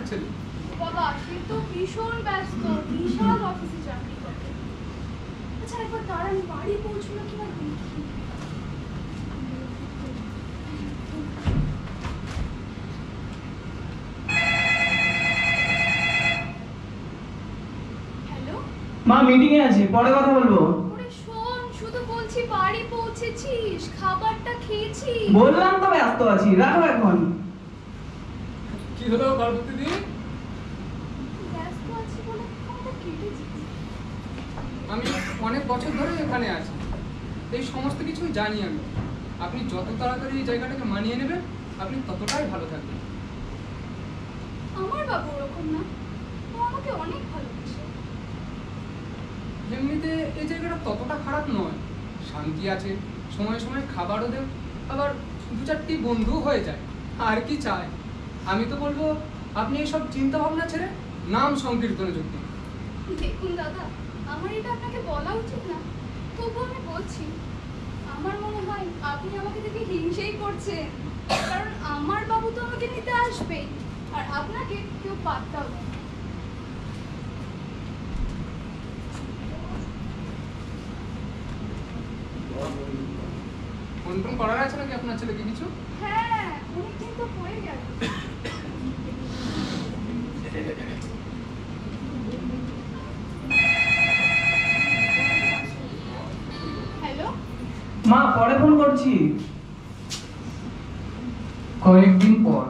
আপনার ছেলে? বাবা সে তো ভীষণ ব্যস্ত, বিশাল অফিসে চাকরি করে। আচ্ছা একবার দাঁড়ান, বাড়ি পৌঁছলো কিনা দেখি। হ্যালো মা মিটিং এ আছি, পরে কথা বলবো। ওরে শোন, শুধু বলছি বাড়ি পৌঁছেছিস, খাবারটা খেয়েছিস? বললাম তো ব্যস্ত আছি, রাখো এখন। কি হলো পার্বতী দি? ব্যস্ত আছি বলে ফোনটা কেটেছিস? আমি অনেক বছর ধরে এখানে আছি, এই সমস্ত কিছুই জানি আমি। আপনি যত তাড়াতাড়ি এই জায়গাটাকে মানিয়ে নেবেন, আপনি ততটাই ভালো থাকবেন। আমার বাবু ওরকম না, ও আমাকে অনেক ভালোবাসে। এমনিতে এই জায়গাটা ততটা খারাপ নয়, শান্তি আছে, সময় সময় খাবারও দেন, আবার দু চারটি বন্ধু হয়ে যায়। আর কি চাই? আমি তো বলবো আপনি এইসব চিন্তা ভাবনা ছেড়ে নাম সংকীর্তনে যোগ দিন। দেখুন দাদা, আমার এটা আপনাকে বলা উচিত না, তবু আমি বলছি। আমার মনে হয় আপনি আমাকে দেখে হিংসেই করছেন, কারণ আমার বাবু তো আমাকে নিতে আসবেই, আর আপনাকে কেউ পাত্তাও দেয় না। ফোন টোন করার আছে নাকি আপনার ছেলেকে কিছু? হ্যাঁ, উনি কিন্তু পড়ে গেল। হ্যালো মা পরে ফোন করছি। কয়েকদিন পর।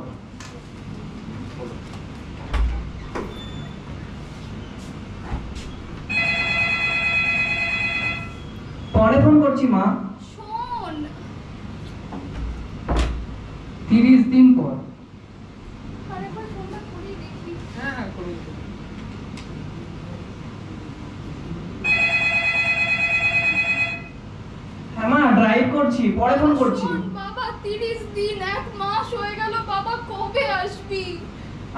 পরে ফোন করছি মা। শোন, 30 দিন পর। আরেকবার ফোনটা করিয়ে দেখি। হ্যাঁ হ্যাঁ করুন। হ্যাঁ মা ড্রাইভ করছি, পরে ফোন করছি। শোন বাবা, 30 দিন, 1 মাস হয়ে গেল বাবা, কবে আসবি?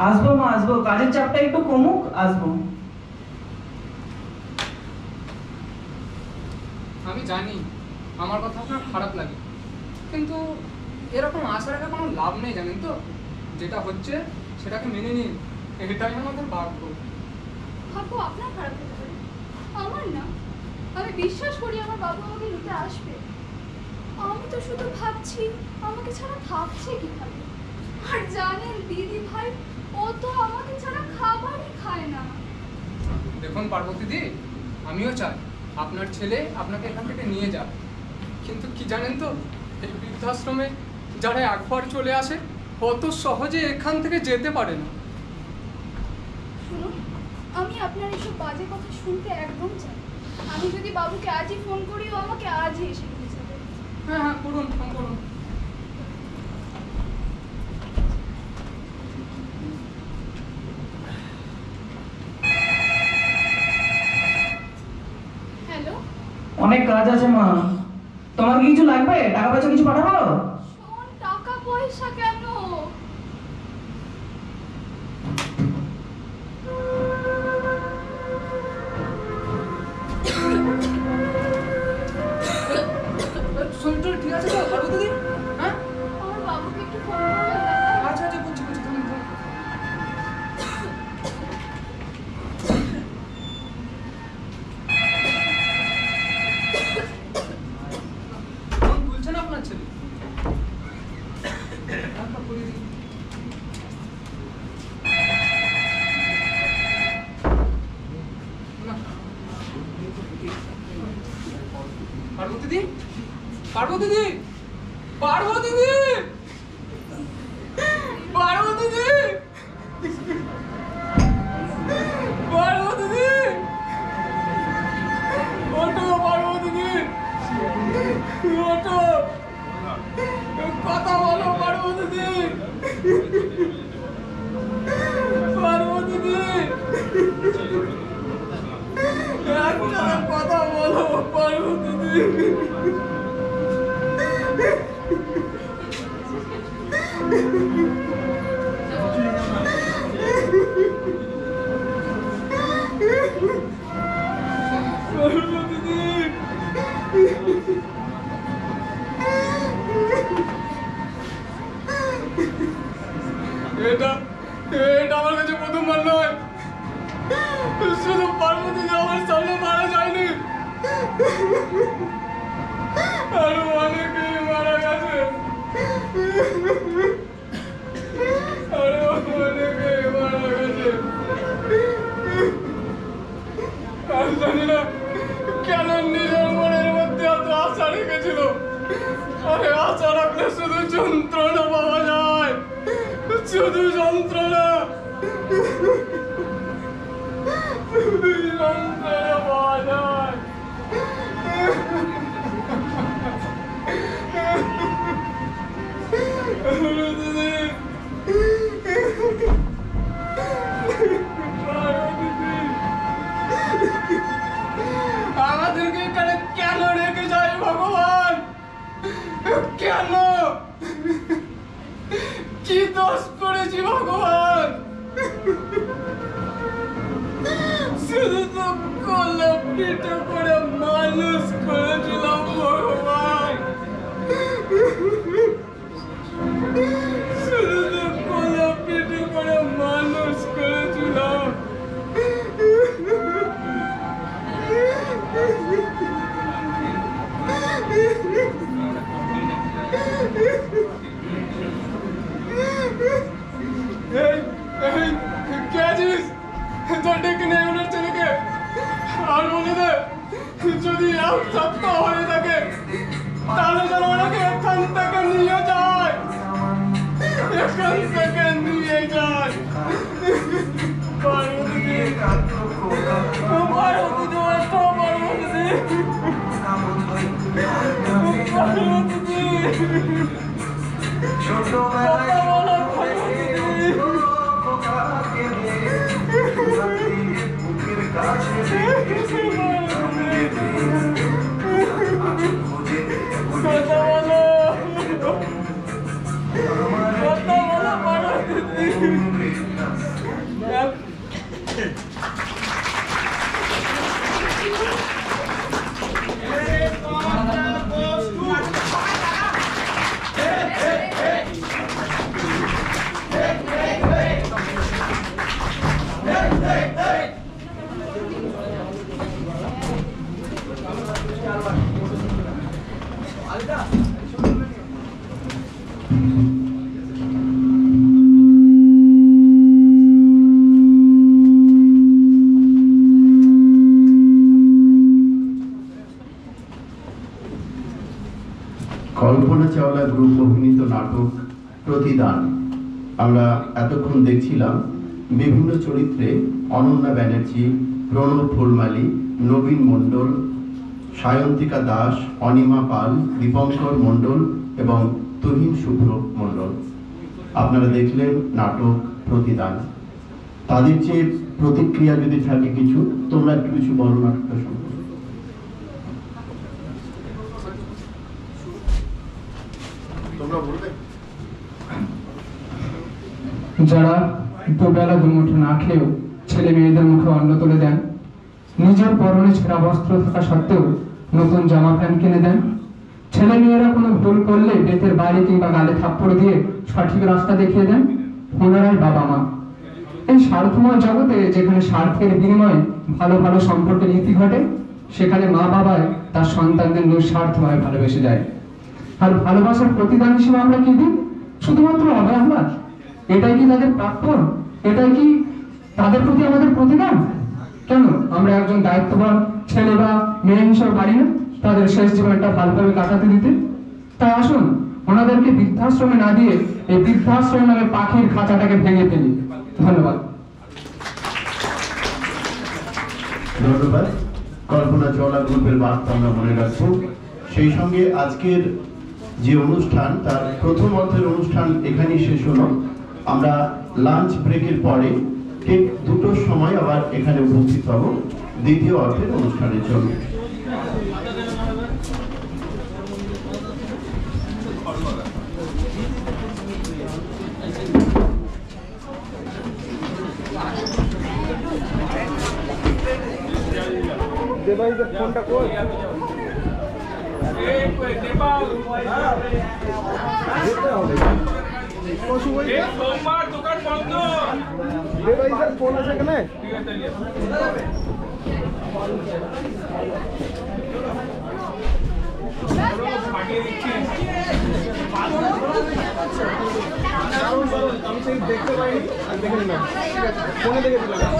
আসবো মা আসবো, কাজের চাপটা একটু কমুক, আসবো। আমি জানি আমার কথা আপনার খারাপ লাগে, কিন্তু এরকম আশা রাখা কোনো লাভ নেই, জানেন তো। যেটা হচ্ছে সেটাকে মেনে নিন, এটাই আমাদের ভাগ্য। ভাগ্য আপনার খারাপ হতে পারে, আমার না। আমি বিশ্বাস করি আমার বাবু আমাকে নিতে আসবে। আমি তো শুধু ভাবছি আমাকে ছাড়া থাকছে কিভাবে। আর জানেন দিদি ভাই, ও তো আমাকে ছাড়া খাবারই খায় না। দেখুন পার্বতী দি, আমিও চাই আপনার ছেলে আপনাকে এখান থেকে নিয়ে যাক, কিন্তু কি জানেন তো, এই বৃদ্ধাশ্রমে যারা একবার চলে আসে অত সহজে এখান থেকে যেতে পারে না। শুনুন, আমি আপনার এসব বাজে কথা শুনতে একদম চাই। আমি যদি বাবুকে আজই ফোন করি, ও আমাকে আজই এসে নিয়ে যাবে। হ্যাঁ হ্যাঁ করুন, ফোন করুন। হ্যালো অনেক কাজ আছে মা, তোমার কি কিছু লাগবে? টাকা পয়সা কিছু পাঠাবো? শোন, টাকা পয়সা কেন? শরীরটা ঠিক আছে তো পার্বতী দি? হ্যাঁ আমার বাবুকে একটু ফোন করবেন দাদা? আচ্ছা আচ্ছা বুঝছি বুঝছি, থামুন থামুন। ফোন তুলছে না আপনার ছেলে? একটা করিয়ে দিন। না। পার্বতী দি, পার্বতী দি, পার্বতী দি, পার্বতী দি, পার্বতী দি, ওঠো পার্বতী দি, ওঠো, কথা বলো পার্বতী দি, পার্বতী দি, একটা কথা বলো পার্বতী দি। এটা আমার কাছে প্রথমবার নয়। শুধু পার্বতী যে আমার সামনে মারা যায়নি, আরো অনেকে মারা গেছে, আরো অনেকে মারা গেছে। আর জানি না কেন নিজের মনের মধ্যে এত আশা রেখেছিল। আরে আশা রাখলে শুধু যন্ত্রণা পাওয়া যায়, শুধু যন্ত্রণা, শুধু যন্ত্রণা পাওয়া যায়। আমাদেরকে এখানে কেন রেখে যায় ভগবান? কেন? কি দোষ করেছি ভগবান? শুধু তো কোলে পিঠে করে মানুষ করেছিলাম ভগবান, শুধু তো কোলে পিঠে করে মানুষ করেছিলাম। কে আছিস? তোর ডেকে নেই ওনার ছেলেকে, আর বলে দে যদি এক সপ্তাহ হয়ে থাকে তাহলে যেন ওনাকে এখান থেকে নিয়ে যায়, এখান থেকে নিয়ে যায়। পার্বতী, পার্বতী, পার্বতী, কল্পনা চাওলা গ্রুপ অভিনীত নাটক প্রতিদান। আমরা এতক্ষণ দেখছিলাম বিভিন্ন চরিত্রে অনন্যা ব্যানার্জি, প্রণব ফুলমালী, নবীন মণ্ডল, সায়ন্তিকা দাস, অনিমা পাল, দীপঙ্কর মণ্ডল এবং তুহিন শুভ্র মণ্ডল। আপনারা দেখলেন নাটক প্রতিদান। তাদের যে প্রতিক্রিয়া যদি থাকে কিছু, তোমরা একটু কিছু বলো নাটকটা সম্পর্কে। যারা দুবেলা দুমুঠো না খেয়েও ছেলে মেয়েদের মুখে অন্ন তুলে দেন, নিজের পরনে ছেঁড়া বস্ত্র থাকা সত্ত্বেও নতুন জামা প্যান্ট কিনে দেন, ছেলে মেয়েরা কোনো ভুল করলে বেতের বাড়ি কিংবা গালে থাপ্পড় দিয়ে সঠিক রাস্তা দেখিয়ে দেন, ওনারাই বাবা মা। এই স্বার্থময় জগতে যেখানে স্বার্থের বিনিময়ে ভালো ভালো সম্পর্কের নীতি ঘটে, সেখানে মা বাবায় তার সন্তানদের নিঃস্বার্থভাবে ভালোবেসে যায়। আর ভালোবাসার প্রতিদান হিসেবে আমরা কি দিই? শুধুমাত্র অবহেলা? এটাই কি তাদের প্রাপ্য? এটাই কি তাদের প্রতি আমাদের প্রতিদান? কেন আমরা একজন দায়িত্ববান ছেলে বা মেয়ে হিসেবে পারি না তাদের শেষ জীবনটা ভালোভাবে কাটাতে দিতে? তাই আসুন ওনাদেরকে বৃদ্ধাশ্রমে না দিয়ে এই বৃদ্ধাশ্রম নামে পাখির খাঁচাটাকে ভেঙে ফেলি। ধন্যবাদ। ধন্যবাদ। কল্পনা চাওলা গ্রুপের বার্তা আমরা মনে রাখবো। সেই সঙ্গে আজকের যে অনুষ্ঠান, তার প্রথম অর্থের অনুষ্ঠান এখানেই শেষ হলো। আমরা লাঞ্চ ব্রেকের পরে ঠিক 2টোর সময় আবার এখানে উপস্থিত হব দ্বিতীয় অর্থের অনুষ্ঠানের জন্য। ফোনটা কই? এই কই দেবাও। কসু বই সোমবার দোকান বন্ধ। ডিভাইসের ফোন আছে এখানে? ফাটিয়ে দিচ্ছি। দারুণ দারুণ, আমি সেই দেখতে পাইনি আর দেখে নিলাম। ফোনে দেখে দিলাম।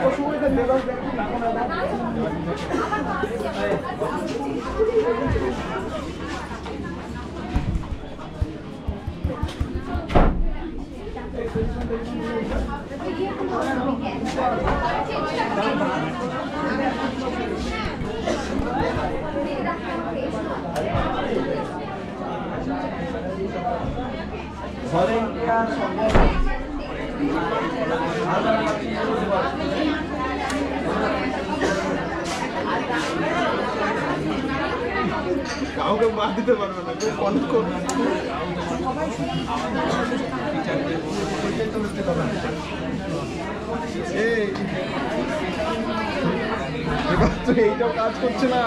কসু বইটা ডিভাইস দেখছি কাউকে বাদ দিতে পারবে না, কেউ কল করবে। এই, এবার তো এইটাও কাজ করছে না।